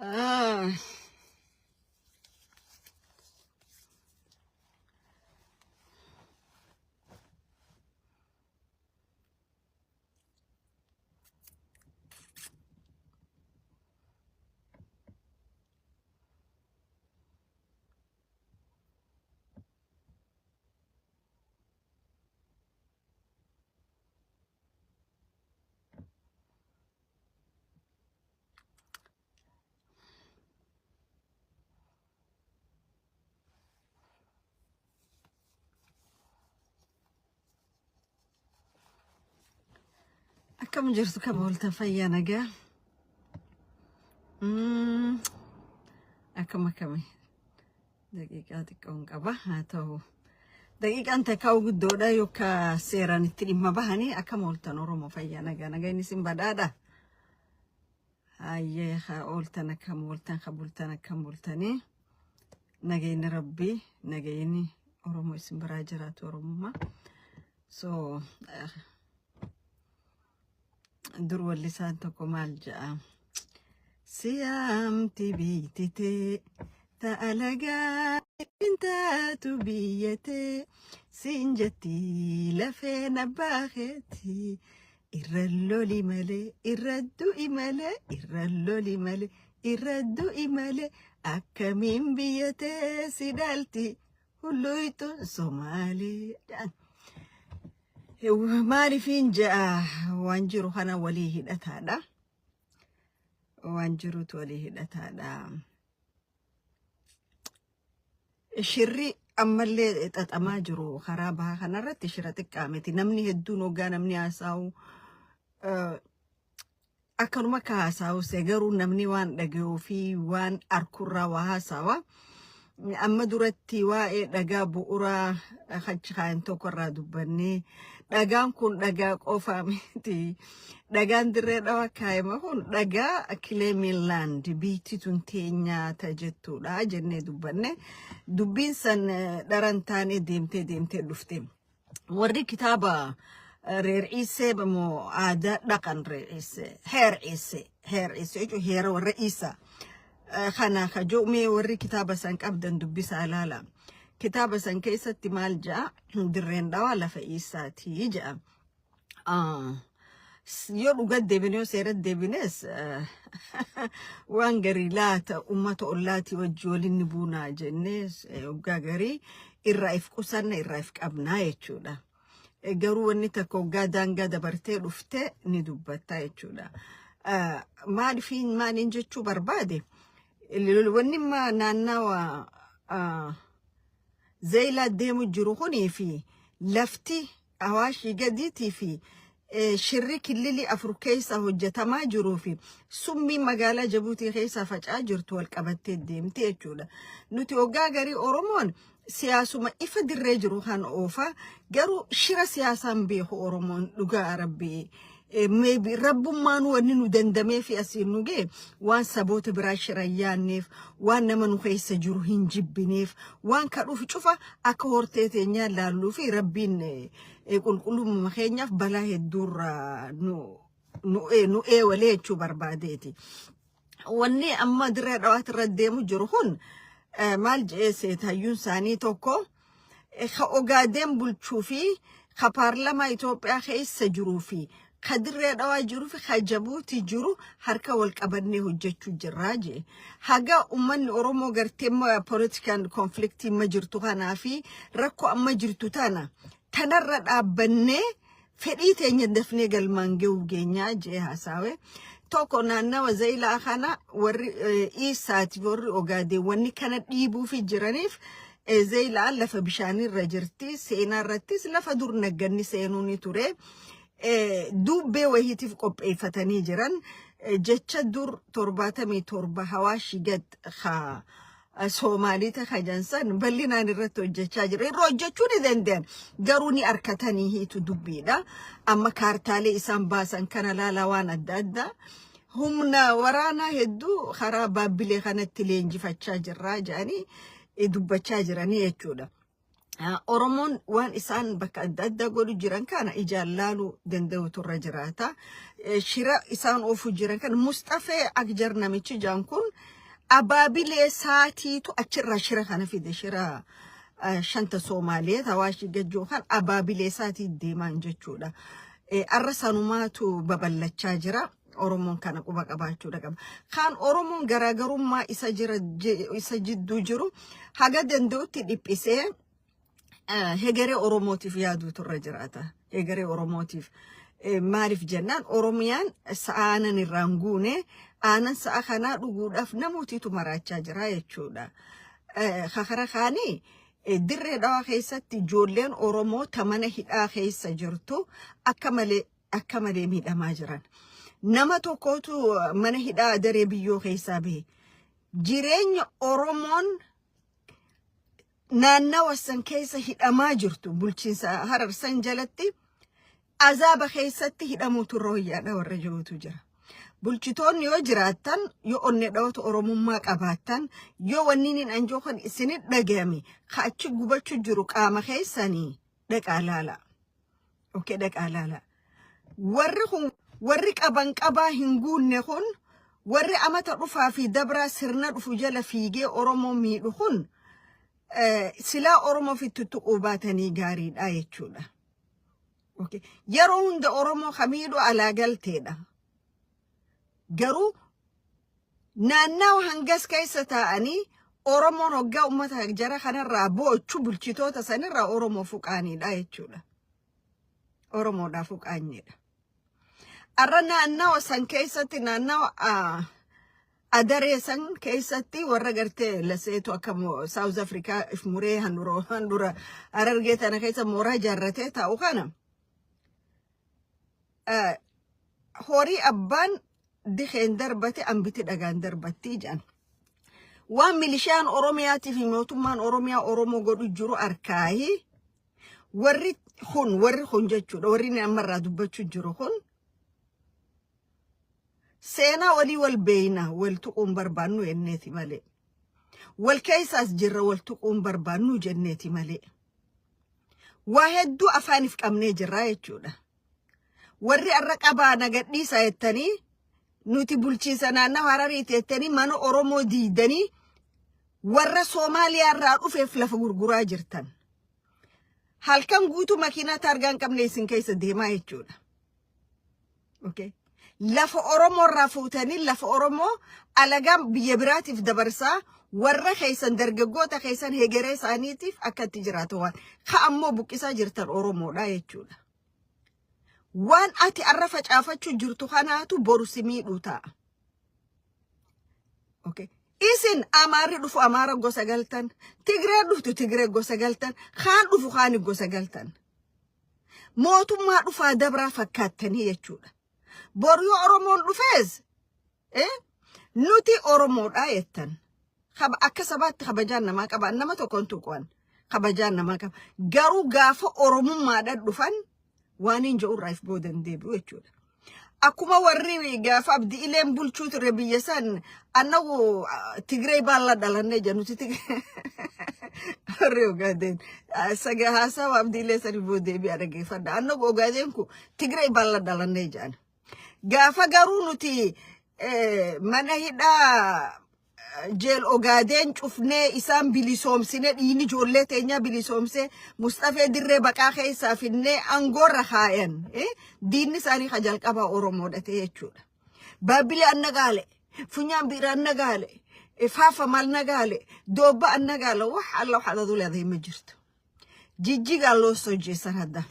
آه كم جرت كبولت فيا نجا أكم دقيقة تكون كبه تو دقيقة أنت كاو قدودا يوكا سيران التلمة بهني أكملت نورم فيا نجا نسيم بدادا هاي خاولتنا كمولتني نجيني ربي نجيني أورمو اسم براجرات أورمو so درو اللسان تكو الجاء سيامتي بيتي تألقى انت تبيتي سنجتي لفين باختي الرلو لمالي الردو إمالي أكمين بيتي سدالتي هلويتو صومالي مالي فين جاء وانجرو خنا وليه الأتادا وانجرو توليه الأتادا الشري أما اللي تتأماجرو خرابها خنا رت شرتك كامتي نمني هدون وقا نمني أساو أكل مكا أساو سيجرو نمني وان لقيو في وان أركورا وهاساوا أما درتي واي لقا بؤرا خج خاين توكرا دبني لقان كون لقا قوفا ميتي لقان دريدا وكايما هون لقا أكلي ميلاند بيتي تنتينيا تجتو لا جنة دبني دبين سن درانتاني ديمتي دفتي وري كتابة رئيسي بمو عادة لقن رئيسي هير إيسي هير والرئيسة خنا خجومي وري كتابة سنك أبدا دبس على كتابة سنك كيسة تمال جاء درين دوالا فإيساتي جاء يولو قد ديبنيو سيرت ديبنيس وانقريلات أمة أولاتي وجولي نبونا جنيس وقاقري الرأيف قسرنا الرأيف أبنا يتشولا قروا نتاكو قادان قادا برتي رفته ندبتا يتشولا ما عارفين ما ننجتشو بربادي اللي ونما نانوا زي لا ديمو جروخوني في لفتي اواشي قديتي في شريك اللي افريكيسا هجتا ما جروفي سمي مقالة جبوتي خيسا فجأة جرتو القبتي ديمتي اتشولا نوتي وقاقري اورومون سياسو ما افد الرجرو خان اوفا قرو شرا سياسا بيخو اورومون لقا ربي maybe رب ما نو دندمي في أسير نجى وان سبوت براش ريان نيف وان نمنو خيس جروهين جبنيف وان كروف شوفا أكورتي تنيا لالو في ربين يقول كلهم مخينيا في بلاه الدور نو ولا تشو بربادتي واني أما درا روات رديمو جروهون مال جيسيت هيون ساني توكو خاوغادم بولتشوفي خبارلما إثيوبيا خيس جروفي خدر دوا جرو في خجبوتي جرو حركة والقبني هجتشو جراجي حاجة أمان أورومو غرتيم political conflict ما جرتو هنا في ركو أما جرتو تانا تنرد أبني فريتين يدفني قل مانجو جينيا جي هساوي توكو نانا وزي لاخانا وري إيسات وري أوغادي واني كانت يبو في جرانيف زي لا لفا بشاني رجرتي سينا رتيس لفا دور نقني سينوني توري دوبي وهيتي في قبئي فتاني جران جتشا دور ترباتمي تربة هواشي قد خا سومالي تخجنسان بلنا نرتو جتشا جران روجتشوني دندن قاروني أركتاني هيتو دوبي دا أما كارتالي إسان باسان كان لا لوانا دادا همنا ورانا هدو خرابا بلي خانت تلينجي فتشا جراجاني دوبتشا جراني يتشودا أورمون وان إسان بك أددا قولوا جيران كان إجالالو دندو ترجراتا شراء إسان أوفو جيران كان مصطفى أكجر نميتش جانكون أبابيل ساتي تو أشرا شرا أنا في دشرا شنطة سومالية تواشي جوخان أبابيل ساتي ديمان جتشودا الرسانو ماتو ببلة شاجرة أورمون كان قبا قباتشو دقم خان أورمون غراغرو ما إسجدو جرو حاجة دندوتي ديبسي هجري أوروموتيف يادو ترجراتا هجري أوروموتيف معرف جنان أوروميان سانا نرانغوني أنا سأخنا رجود أفنموتي تمراتشا جراي تشودا خخرا خاني در دا خيسة تجولين أورومو تمنه هدا خيسة جرتو أكمل ميدا ماجران نما توكوتو منه هدا دري بيو خيسة به جيرين أورومون نانا وسن كيسة هدا ما جرتو بلچنسا هرر سنجلتي عذاب خيسة هدا موتو رويا دا ورجوتو جرا بلچتون يو جراتن يو أني دوت أورومما قباتن يو ونينين أنجوخن إسنين دقامي خاتشو قباتشو جروك آما خيساني دك آلالا أوكي دك آلالا ورق أبانك أبا هنقول نخون ورق أما ترفع في دبرا سرنا رفو جل فيجي أورومو ميلوخون سلا أورومو في تتقوباتني غارين آيتشونا أوكي يرون دا أورومو خميلو على قلتينا garuu naannoo hangas keessa ta'anii Oromoon hoggaa uummata jara kanarraa boochuu bulchitoota sanirraa Oromoo fuqaaniidha jechuudha. Oromoodhaa fuqaanidha. Arra naannoo san keessatti naannoo adaree san keessatti warra gartee laseetu akka South Africa ifmuree handura Harargee tana keessa mooraa ijaarratee taa'u kana horii abbaan دخين دربتي أنبتي دغان دربتي جان وان ميليشيان أورومياتي في موتومان أوروميا أورومو قدو جرو أركاي وري خون جاتشو وريني أمرا دبتشو جرو خون سينا ولي والبينا والتقوم بربانو ينيتي مالي والكيساس جرى والتقوم بربانو جنيتي مالي واحدو أفاني في كامني جرايتشو ده وري الرقابة نقدني سايتاني nuti bulchiinsa naannoo Hararii teettanii mana Oromoo diidanii warra Soomaaliyaa irraa dhufeef lafa gurguraa jirtan. Halkan guutuu makiinaa targaan qabne isin keessa deemaa jechuudha. Okay. Lafa Oromoo irraa fuutanii lafa Oromoo alagaan biyya biraatiif dabarsaa warra keessan dargaggoota keessan hegeree isaaniitiif akkatti jiraatu waan ka'ammoo buqqisaa jirtan Oromoodha jechuudha. وان اتي عرفة عافتشو جرتو خاناتو بورسمي دوتا اوكي إسن أمار دفو أمار غوسا غلطان تغرى دفتو تغرى غوسا غلطان خان دفو خاني غوسا غلطان موتو ما دفا دبرا فكاتني يچودا بوريو أورومون دفاز نوتي أورومون آيتان خب أكسبات خبجان نما كبا نما تو كنتو كوان خبجان نما كبا غارو غافو أورومون ما دفن وانين جو رايف بودن دي بوچود اكوما وري غاف ابدي الين بولچوت ربيسان انو تيغري بالا دالن جانو تيغ ريو غادين سغا حساب ابدي لسري بودي بي ارغي فد انو غادين كو تيغري بالا دالن جان غافا غارونو تي منهيدا جيل اوغادين شوفني اسام بليسوم سنه يني جولتينيا بليسومسه مصطفى دري بقا خيسا فيني انغور رخاين دين ساني خجل قبا اورومو دته يچودا بابلي انغاله فنيام بير انغاله افافا مال نغاله دوبا انغاله وح الله حددو لهي مجرت جيجي قالو سوجي سردا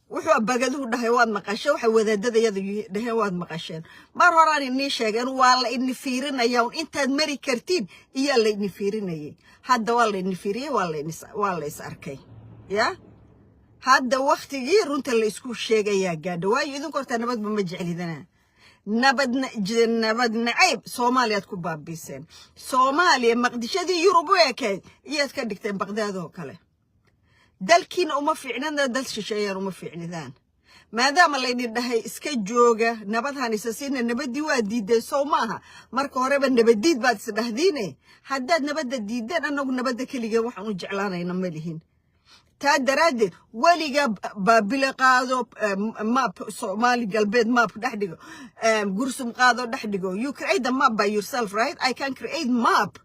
wuxuu bagadu dhahay waad maqashay waxa wadaadada dhahay waad maqasheen mar horaan inii sheegeen waa la in fiirinayaan intaad mari kartiin iyo la in fiirinayay hadda waa la in fiiriyay waa la is arkay ya hadda waqtigii runta la isku sheegaya gaadho way idin korta nabad ma jeclidana nabad nacayb Soomaaliyaad ku baabiseen Soomaaliya maqdishadii Yurub weekay iyaad ka dhigteen Baghdad oo kale dalkiin uma fiicnana dal shisheeyaan uma fiicnidaan maadaama la idin dhahay iska jooga nabadhan isasiina nabadii waa diiday Soomaha marka horeba nabadiid baad isdhahdine haddaad nabadda diideen anagu nabadda kaliya waxaan u jeclaanayna ma lihin تادراد ولي بلقاضو ماب Somali قلبيد ماب دحدقو قرسم قاضو دحدقو. You create the map by yourself, right? I can create map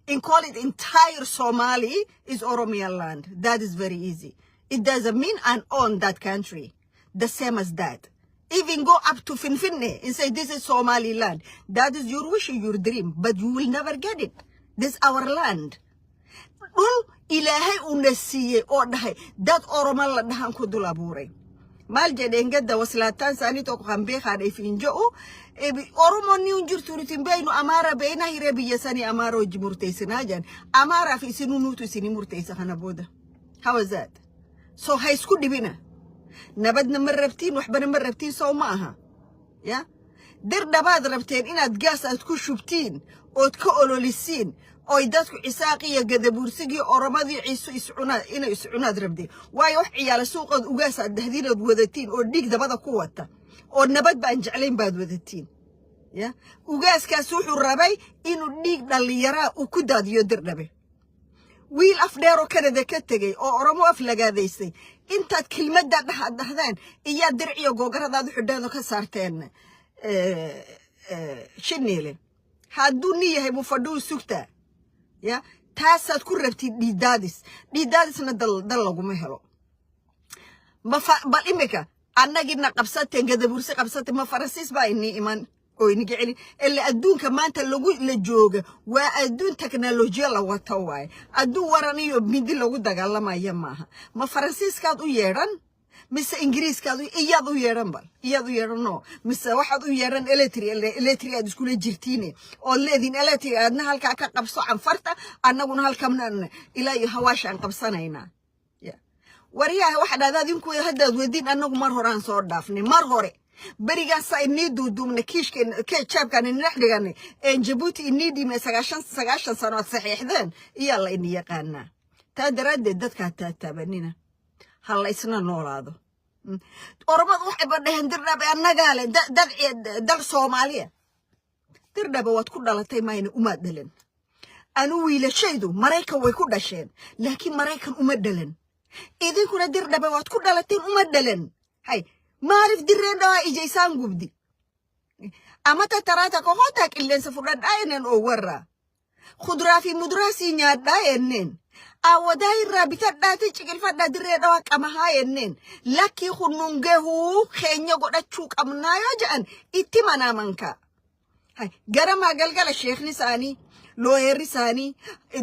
and call it entire Somali is Oromia land. That is very easy. It doesn't mean I own that country. The same as that. Even go up to Finfinne and say this is Somaliland. That is your wish, your dream, but you will never get it. This is our land. Ilahay unasiye odahay that Oromo la dahan ko dulabure mal jeden gadda waslatan sani to ko kambe khade finjo e Oromo ni unjurtu timbayno amara beena hirebi yasani amara jimurte sinajan amara fi sinunutu sinimurte sakhana boda. How is that? So high school dibina nabadna marabtin waxbana marabtin saw maaha ya dir dabad rabteen inaad gaas aad ku shubtiin ood ka ololisiin oy dadku isaaqiya gadabuursigi Oromadii ciisu iscuna inay iscunaad rabdi way wax ciyaala suuqad ugaas aad dahdinaad wadatiin oo dhig dabada ku wata oo nabad baan jeclayn baad wadatiin ya ugaaskaas wuxuu rabay inuu dhig dhalinyara uu ku daadiyo dirdhabe wiil afdheero Canada ka tagay oo Oromo af lagaadaysay intaad kelmadda dhahdaan iyo dirciyo gogaradaad xidhaado ka saarteen shiniile hadduu niyahay mufaduu sugta ya taasad ku rabti dhiidaadisna dal laguma helo bal imika annagina qabsateen gadabuursi qabsatay ma Faransiis baa inii iman oo inigi celi illa adduunka maanta la jooga waa adduun teknolojiya la wata waay adduun waraniyo midi lagu dagaalamayo maaha ma Faransiiskaad u yeeran mise Ingiriiskaad iyad u yeeran bal iyad u yeerano mise waxaad u yeeran electric aad isku jirtiin oo leedin electric aadna halka ka qabso anfarta annaguna halkamna ilaa hawaashan qabsanayna ya wariyaha waxa dhaadadinku haddaad wadin annagu mar horaan soo dhaafnay mar hore barigaas ay duudumna kiishkeen jaabkan inaxdigani Djibouti inidi ma 9 sano saxiixdeen iyo la in yaqaana taa daradeed dadka taabanina hal isna noolaado Oromad waxay badhayn dirdhabe annaga le dad Soomaaliya dirdhabe waad ku dhalatay mayna uma dhalan anu wiilashaydu Mareykan way ku dhasheen laakiin Mareykan uma dhalan idinkuna dirdhabe waad ku dhalateen uma dhalan hay maarif dirreeda ijaysan gubdi amata tarata ko hotak illen safurad aynen oo warra khudra fi mudrasi nyaada aynen awaday rabita dati cigil fadda dirreeda wa qamaha aynen laki khunungehu khenya godachu qamnayo jaan ittimana manka hay garama galgala sheekh nisani lawyer sani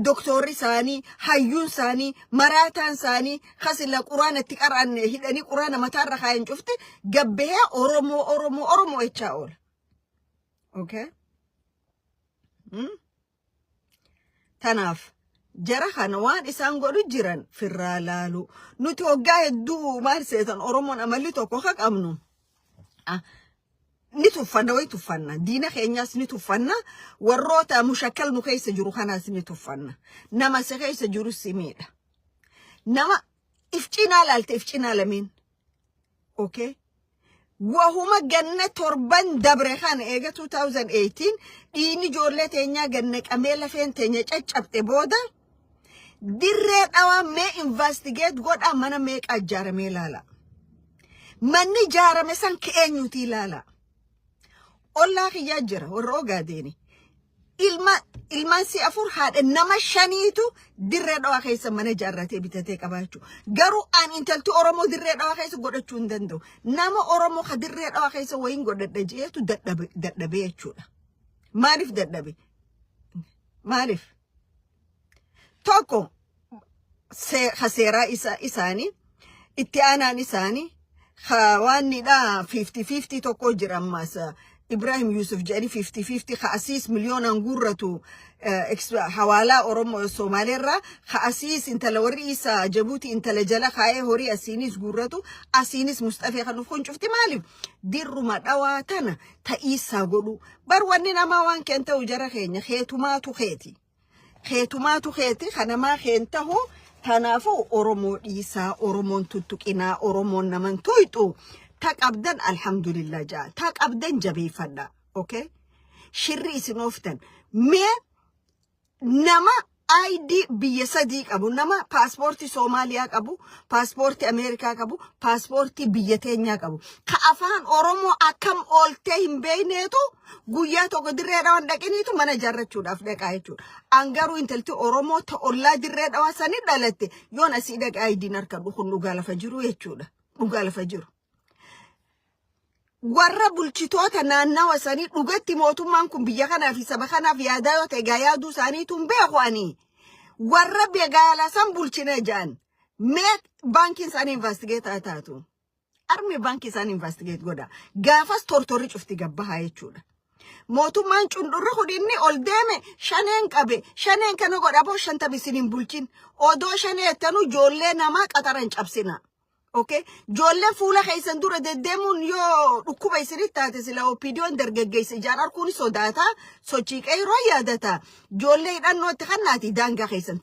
doctor sani hayyun sani maratan sani khasila qur'aan tiqran hidani qur'aan matarra khayn jufte gabbe oromo echaol okay tanaf jarahan waan isan godu jiran firalalu nuti ogaaydu marseetan oromon amalito ko xaq amnu نتوفنا ويتوفنا دينا خينياس نتوفنا والروتا مشكل نكيس جرو خناس نتوفنا نما سكيس جرو السميدة نما افتينا لالت افتينا لمين اوكي وهما جنة تربان دبرخان ايجا 2018 إني جورلة تينيا جنك أميلا فين تينيا تشابت بودا ديرت أوا مي investigate God أمانا ميك أجار ميلالا مني جارة مسان كأنيو تيلالا الله يجرى والروجا ديني ilman si afur had nama shanitu dirre dawa khaysa mana jarrate bitate qabachu garu an inteltu oromo dirre dawa khaysa godachu ndendo nama oromo khadirre dawa khaysa wayin godadde jeetu daddabe yechuda marif marif toko se khasera isani ittiana isani khawani da 50-50 toko jiramasa إبراهيم يوسف جاري 50-50 خأسيس مليون أنجورتو حوالا أورومو سومالي را خأسيس انت لورئيسا جبوتي انت لجلا خايه هوري أسينيس جورتو أسينيس مستفي خنفخون شفتي مالي دير رما دواتانا تأيسا قولو باروانينا ما وان كنتا وجرا خيني خيتو خيتي خنما خينتهو تنافو أورومو إيسا أورومون تتوكينا أورومون نمان تويتو تاك أبدان الحمد لله جاء تاك أبدان جبي فدا أوكي شري سنوفتن مي نما ID biyya sadii qabu nama paaspoortii Soomaaliyaa qabu, paaspoortii Ameerikaa qabu, paaspoortii biyya teenyaa qabu. Ka afaan Oromoo akkam ooltee hin beekneetu guyyaa tokko dirree dhawaan dhaqiniitu mana ijaarrachuudhaaf dhaqaa jechuudha. Angaruu intalti Oromoo ta'ollaa dirree dhawaa sanii dhalatte yoon asii dhaqaa ID'n harkadhu kun dhugaa lafa jiru jechuudha. Dhugaa lafa jiru. Warra bulchitoota naannawa sanii dhugatti mootummaan kun biyya kanaaf saba kanaaf yaadaa yoo ta'e yaaduu isaaniitu hin beekwani. Warra beegaala san bulchine jaan mee baankiin isaanii investigate taatu. Armi baankii isaanii investigate godha. Gaafas tortorri cufti gabbahaa jechuudha. Mootummaan cundurri hudinni ol deeme shaneen qabe shaneen kana godha boo shanta bisiniin bulchin odoo shaneettanu ijoollee namaa qaxaran cabsina. Okay, jolle fuula keessan dura deddeemuun yoo dhukkuba isinitti taate sila opiidiyoon dargaggeessa ijaarar kun sodaata sochii qeyroo yaadata jolle hidhannootti kannaati daangaa keessan